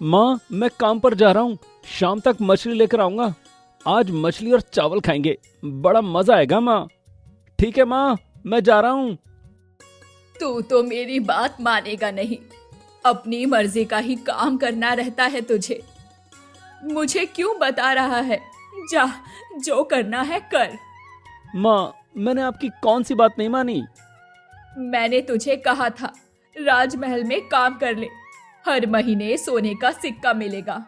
माँ, मैं काम पर जा रहा हूँ। शाम तक मछली लेकर आऊंगा। आज मछली और चावल खाएंगे। बड़ा मजा आएगा माँ। ठीक है माँ, मैं जा रहा हूँ। तू तो मेरी बात मानेगा नहीं। अपनी मर्जी का ही काम करना रहता है तुझे। मुझे क्यों बता रहा है? जा, जो करना है कर। माँ, मैंने आपकी कौन सी बात नहीं मानी? मैंने तुझे कहा था राजमहल में काम कर ले, हर महीने सोने का सिक्का मिलेगा।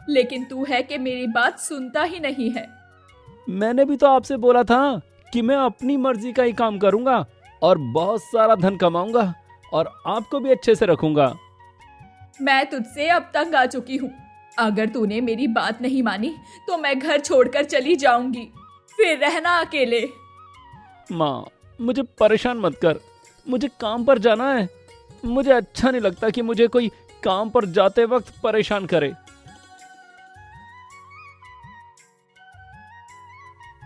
लेकिन तू है कि मेरी बात सुनता ही नहीं है। मैंने भी तो आपसे बोला था कि मैं अपनी मर्जी का ही काम करूंगा और बहुत सारा धन कमाऊंगा और आपको भी अच्छे से रखूंगा। मैं तुझसे अब तंग आ चुकी हूँ। अगर तूने मेरी बात नहीं मानी तो मैं घर छोड़कर चली जाऊंगी, फिर रहना अकेले। माँ, मुझे परेशान मत कर। मुझे काम पर जाना है। मुझे अच्छा नहीं लगता कि मुझे कोई काम पर जाते वक्त परेशान करे।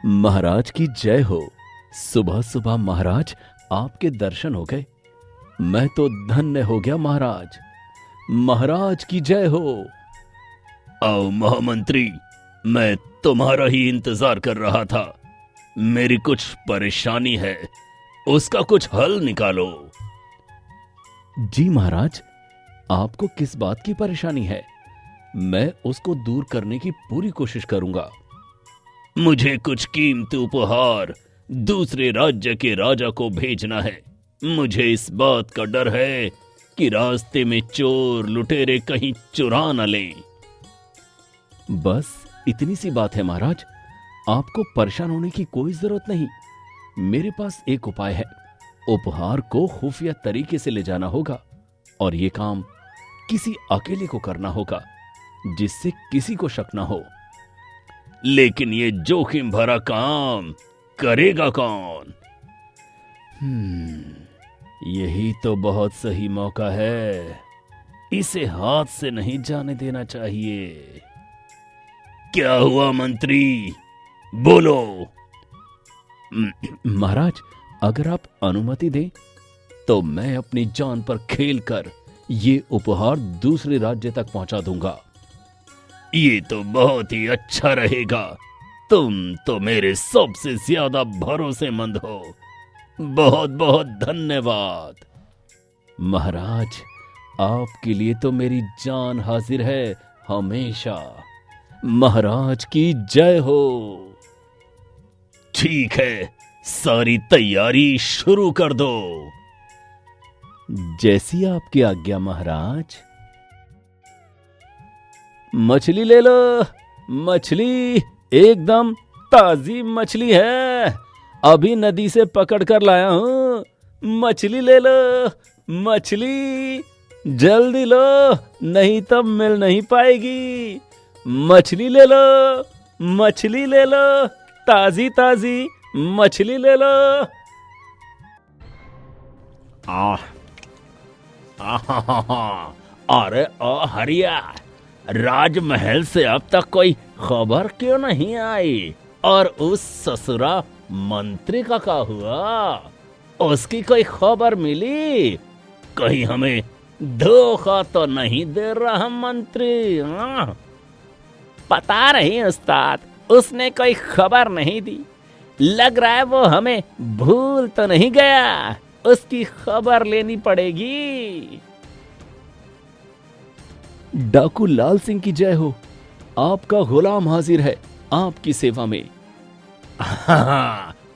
महाराज की जय हो। सुबह सुबह महाराज आपके दर्शन हो गए। मैं तो धन्य हो गया महाराज। महाराज की जय हो। आओ महामंत्री, मैं तुम्हारा ही इंतजार कर रहा था। मेरी कुछ परेशानी है, उसका कुछ हल निकालो। जी महाराज, आपको किस बात की परेशानी है? मैं उसको दूर करने की पूरी कोशिश करूंगा। मुझे कुछ कीमती उपहार दूसरे राज्य के राजा को भेजना है। मुझे इस बात का डर है कि रास्ते में चोर लुटेरे कहीं चुरा न लें। बस इतनी सी बात है महाराज। आपको परेशान होने की कोई जरूरत नहीं। मेरे पास एक उपाय है। उपहार को खुफिया तरीके से ले जाना होगा और यह काम किसी अकेले को करना होगा, जिससे किसी को शक ना हो। लेकिन ये जोखिम भरा काम करेगा कौन? यही तो बहुत सही मौका है। इसे हाथ से नहीं जाने देना चाहिए। क्या हुआ मंत्री, बोलो। महाराज, अगर आप अनुमति दें तो मैं अपनी जान पर खेलकर ये उपहार दूसरे राज्य तक पहुंचा दूंगा। ये तो बहुत ही अच्छा रहेगा। तुम तो मेरे सबसे ज्यादा भरोसेमंद हो। बहुत बहुत धन्यवाद। महाराज, आपके लिए तो मेरी जान हाजिर है हमेशा। महाराज की जय हो। ठीक है, सारी तैयारी शुरू कर दो। जैसी आपकी आज्ञा महाराज। मछली ले लो। मछली एकदम ताजी मछली है। अभी नदी से पकड़ कर लाया हूं। मछली ले लो। मछली जल्दी लो, नहीं तो मिल नहीं पाएगी। मछली ले लो। मछली ले लो, ताजी ताजी मछली ले लो। अरे ओ हरिया, राजमहल से अब तक कोई खबर क्यों नहीं आई? और उस ससुरा मंत्री का क्या हुआ? उसकी कोई खबर मिली? कहीं हमें धोखा तो नहीं दे रहा मंत्री? पता नहीं उस्ताद, उसने कोई खबर नहीं दी। लग रहा है वो हमें भूल तो नहीं गया। उसकी खबर लेनी पड़ेगी। डाकू लाल सिंह की जय हो। आपका गुलाम हाजिर है आपकी सेवा में।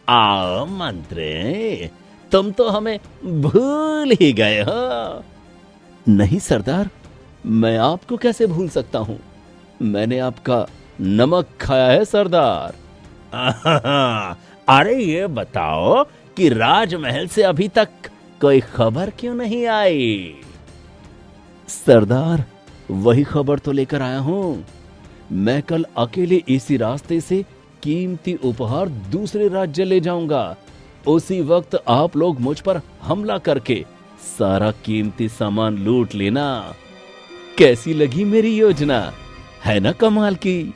आओ मंत्री, तुम तो हमें भूल ही गए हो। नहीं सरदार, मैं आपको कैसे भूल सकता हूं? मैंने आपका नमक खाया है सरदार। अरे ये बताओ कि राजमहल से अभी तक कोई खबर क्यों नहीं आई? सरदार, वही खबर तो लेकर आया हूं। मैं कल अकेले इसी रास्ते से कीमती उपहार दूसरे राज्य ले जाऊंगा। उसी वक्त आप लोग मुझ पर हमला करके सारा कीमती सामान लूट लेना। कैसी लगी मेरी योजना? है ना कमाल की?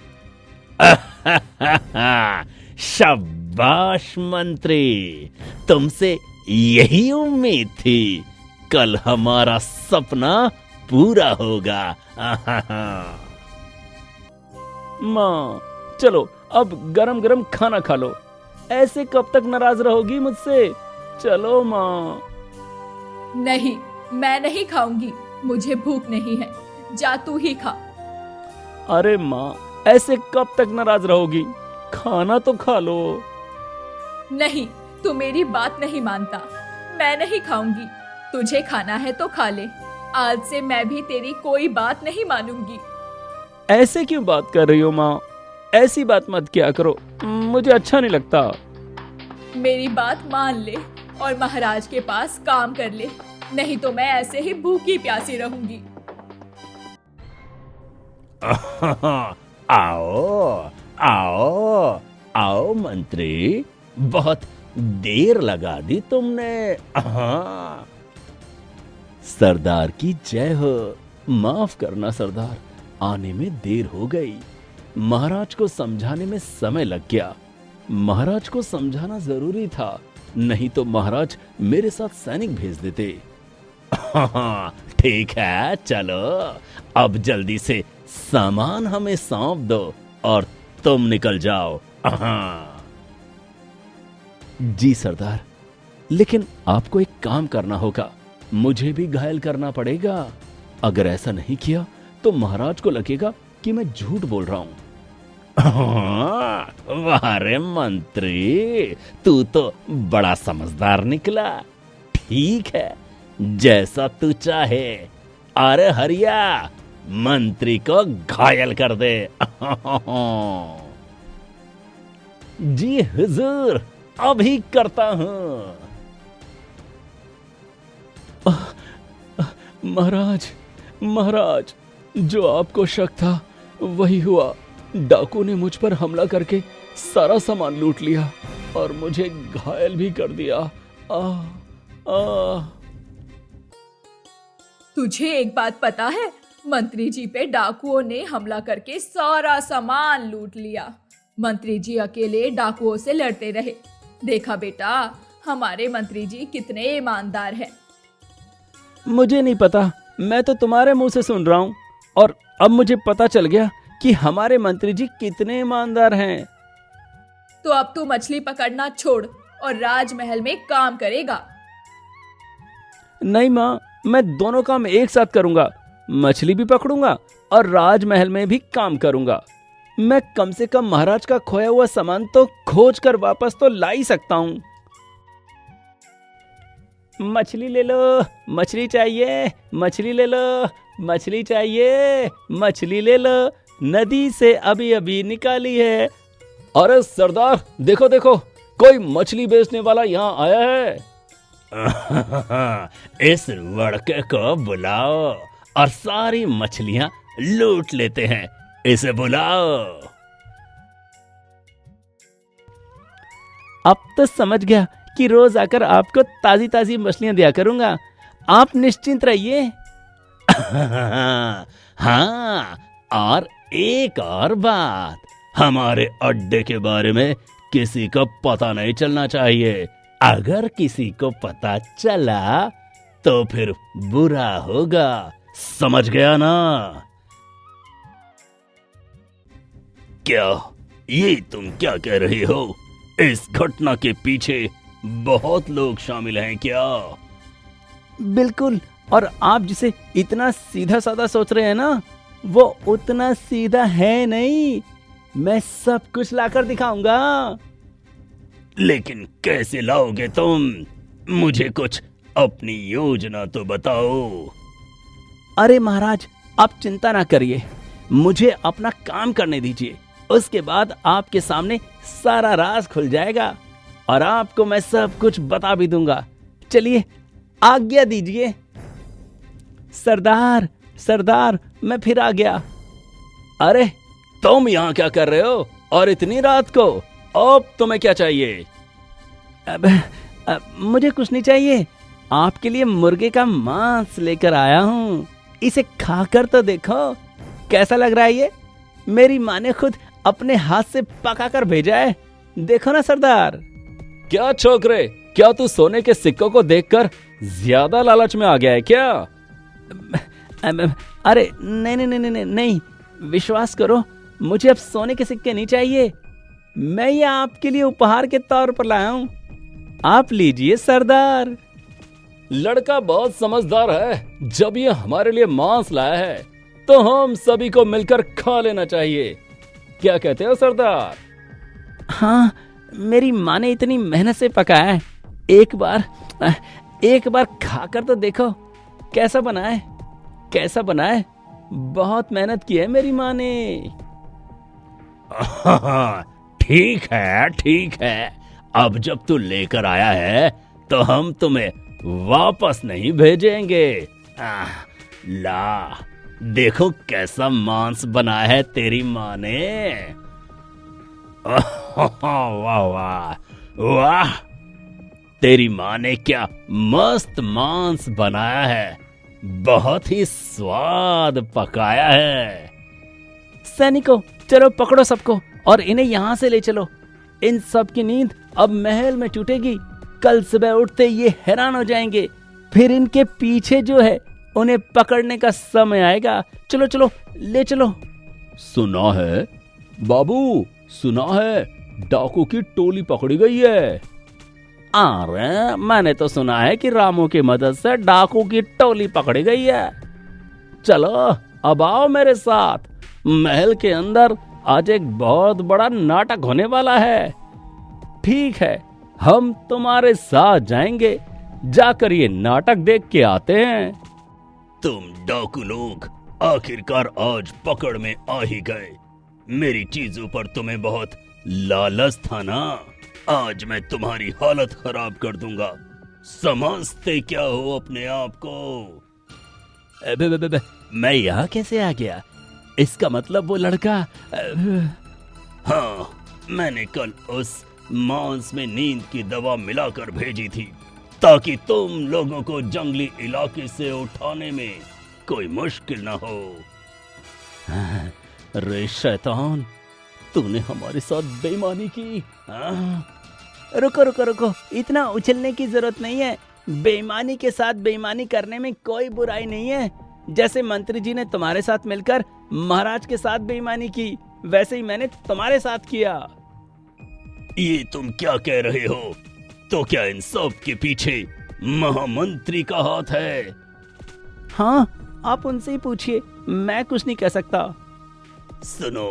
शाबाश मंत्री, तुमसे यही उम्मीद थी। कल हमारा सपना पूरा होगा। माँ चलो अब गरम गरम खाना खा लो। ऐसे कब तक नाराज रहोगी मुझसे? चलो माँ। नहीं, मैं नहीं खाऊंगी, मुझे भूख नहीं है, जा तू ही खा। अरे माँ ऐसे कब तक नाराज रहोगी? खाना तो खा लो। नहीं, तू मेरी बात नहीं मानता, मैं नहीं खाऊंगी। तुझे खाना है तो खा ले, आज से मैं भी तेरी कोई बात नहीं मानूंगी। ऐसे क्यों बात कर रही हो माँ? ऐसी बात मत किया करो, मुझे अच्छा नहीं लगता। मेरी बात मान ले और महाराज के पास काम कर ले, नहीं तो मैं ऐसे ही भूखी प्यासी रहूंगी। आओ आओ आओ मंत्री, बहुत देर लगा दी तुमने। हाँ। सरदार की जय हो। माफ करना सरदार, आने में देर हो गई। महाराज को समझाने में समय लग गया। महाराज को समझाना जरूरी था, नहीं तो महाराज मेरे साथ सैनिक भेज देते। हाँ, ठीक है, चलो अब जल्दी से सामान हमें सौंप दो और तुम निकल जाओ। हाँ। जी सरदार, लेकिन आपको एक काम करना होगा, मुझे भी घायल करना पड़ेगा। अगर ऐसा नहीं किया तो महाराज को लगेगा कि मैं झूठ बोल रहा हूं। वाह रे मंत्री, तू तो बड़ा समझदार निकला। ठीक है, जैसा तू चाहे। अरे हरिया, मंत्री को घायल कर दे। जी हुजूर, अभी करता हूं। महाराज, महाराज, जो आपको शक था वही हुआ। डाकू ने मुझ पर हमला करके सारा सामान लूट लिया और मुझे घायल भी कर दिया। तुझे एक बात पता है, मंत्री जी पे डाकुओं ने हमला करके सारा सामान लूट लिया। मंत्री जी अकेले डाकुओं से लड़ते रहे। देखा बेटा, हमारे मंत्री जी कितने ईमानदार हैं। मुझे नहीं पता, मैं तो तुम्हारे मुंह से सुन रहा हूं और अब मुझे पता चल गया कि हमारे मंत्री जी कितने ईमानदार हैं। तो अब तू मछली पकड़ना छोड़ और राजमहल में काम करेगा। नहीं माँ, मैं दोनों काम एक साथ करूंगा। मछली भी पकड़ूंगा और राजमहल में भी काम करूंगा। मैं कम से कम महाराज का खोया हुआ सामान तो खोज कर वापस तो ला ही सकता हूं। मछली ले लो, मछली चाहिए, मछली ले लो, मछली चाहिए, मछली ले लो, नदी से अभी अभी निकाली है। अरे सरदार, देखो देखो, कोई मछली बेचने वाला यहाँ आया है। इस लड़के को बुलाओ और सारी मछलियां लूट लेते हैं। इसे बुलाओ। अब तो समझ गया कि रोज आकर आपको ताजी ताजी मछलियां दिया करूंगा। आप निश्चिंत रहिए। हाँ, और एक और बात, हमारे अड्डे के बारे में किसी को पता नहीं चलना चाहिए। अगर किसी को पता चला तो फिर बुरा होगा, समझ गया ना? क्या ये तुम क्या कह रही हो? इस घटना के पीछे बहुत लोग शामिल हैं क्या? बिल्कुल, और आप जिसे इतना सीधा साधा सोच रहे हैं ना, वो उतना सीधा है नहीं। मैं सब कुछ लाकर दिखाऊंगा। लेकिन कैसे लाओगे तुम? मुझे कुछ अपनी योजना तो बताओ। अरे महाराज, आप चिंता ना करिए, मुझे अपना काम करने दीजिए। उसके बाद आपके सामने सारा राज खुल जाएगा और आपको मैं सब कुछ बता भी दूंगा। चलिए, आज्ञा दीजिए। सरदार, सरदार, मैं फिर आ गया। अरे, तुम यहाँ क्या कर रहे हो और इतनी रात को? अब तुम्हें क्या चाहिए? अब मुझे कुछ नहीं चाहिए। आपके लिए मुर्गे का मांस लेकर आया हूँ। इसे खाकर तो देखो, कैसा लग रहा है ये? मेरी माँ ने खुद अपने हाथ से पकाकर भेजा है। देखो ना सरदार। क्या छोकरे, क्या तू सोने के सिक्कों को देखकर ज्यादा लालच में आ गया है क्या? अरे नहीं नहीं नहीं नहीं नहीं, विश्वास करो, मुझे अब सोने के सिक्के नहीं चाहिए। मैं ये आपके लिए उपहार के तौर पर लाया हूं, आप लीजिए सरदार। लड़का बहुत समझदार है। जब ये हमारे लिए मांस लाया है तो हम सभी को मिलकर खा लेना चाहिए। क्या कहते हो सरदार? हाँ, मेरी माँ ने इतनी मेहनत से पकाया है, एक बार खाकर तो देखो कैसा बना है, कैसा बना है। बहुत मेहनत की है मेरी माँ ने। ठीक है ठीक है, अब जब तू लेकर आया है तो हम तुम्हें वापस नहीं भेजेंगे। ला, देखो कैसा मांस बनाया है तेरी माँ ने। वाह वाह वाह, तेरी माँ ने क्या मस्त मांस बनाया है, बहुत ही स्वाद पकाया है। सैनिकों, चलो पकड़ो सबको और इन्हें यहाँ से ले चलो। इन सब की नींद अब महल में टूटेगी। कल सुबह उठते ये हैरान हो जाएंगे, फिर इनके पीछे जो है उन्हें पकड़ने का समय आएगा। चलो चलो, ले चलो। सुना है बाबू, सुना है डाकू की टोली पकड़ी गई है। अरे मैंने तो सुना है कि रामू की मदद से डाकू की टोली पकड़ी गई है। चलो अब आओ मेरे साथ, महल के अंदर आज एक बहुत बड़ा नाटक होने वाला है। ठीक है, हम तुम्हारे साथ जाएंगे, जाकर ये नाटक देख के आते हैं। तुम डाकू लोग आखिरकार आज पकड़ में आ ही गए। मेरी चीजों पर तुम्हें बहुत लालच था ना, आज मैं तुम्हारी हालत खराब कर दूंगा। समझते क्या हो अपने आप को? मैं यहाँ कैसे आ गया? इसका मतलब वो लड़का हाँ, मैंने कल उस मांस में नींद की दवा मिलाकर भेजी थी ताकि तुम लोगों को जंगली इलाके से उठाने में कोई मुश्किल ना हो। रे शैतान, तूने हमारे साथ बेईमानी की। रुको रुको रुको, इतना उछलने की जरूरत नहीं है। बेईमानी के साथ बेईमानी करने में कोई बुराई नहीं है। जैसे मंत्री जी ने तुम्हारे साथ मिलकर महाराज के साथ बेईमानी की, वैसे ही मैंने तुम्हारे साथ किया। ये तुम क्या कह रहे हो? तो क्या इन सब के पीछे महामंत्री का हाथ है? हाँ, आप उनसे ही पूछिए, मैं कुछ नहीं कह सकता। सुनो,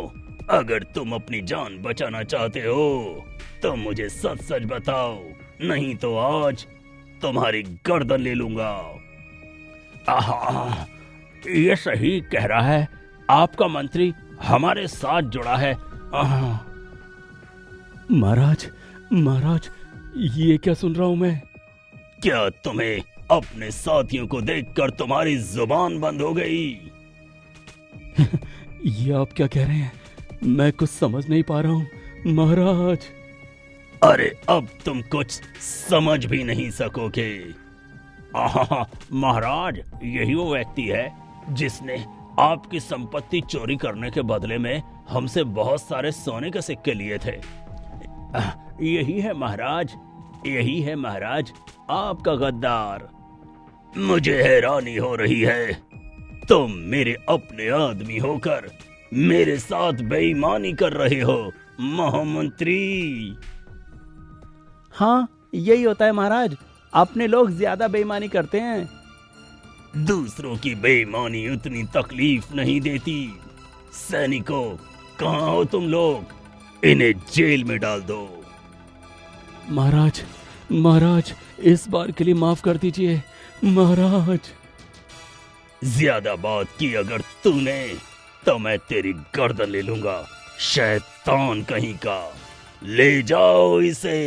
अगर तुम अपनी जान बचाना चाहते हो तो मुझे सच सच बताओ, नहीं तो आज तुम्हारी गर्दन ले लूंगा। आहा, ये सही कह रहा है, आपका मंत्री हमारे साथ जुड़ा है। महाराज, महाराज, ये क्या सुन रहा हूं मैं? क्या तुम्हें अपने साथियों को देखकर तुम्हारी जुबान बंद हो गई? ये आप क्या कह रहे हैं? मैं कुछ समझ नहीं पा रहा हूं महाराज। अरे अब तुम कुछ समझ भी नहीं सकोगे। महाराज, यही वो व्यक्ति है जिसने आपकी संपत्ति चोरी करने के बदले में हमसे बहुत सारे सोने के सिक्के लिए थे। यही है महाराज, यही है महाराज, आपका गद्दार। मुझे हैरानी हो रही है, तुम मेरे अपने आदमी होकर मेरे साथ बेईमानी कर रहे हो महामंत्री। हाँ, यही होता है महाराज, अपने लोग ज्यादा बेईमानी करते हैं। दूसरों की बेईमानी उतनी तकलीफ नहीं देती। सैनिकों, कहाँ हो तुम लोग? इन्हें जेल में डाल दो। महाराज, महाराज, इस बार के लिए माफ कर दीजिए महाराज। ज्यादा बात की अगर तूने तो मैं तेरी गर्दन ले लूंगा। शैतान कहीं का, ले जाओ इसे।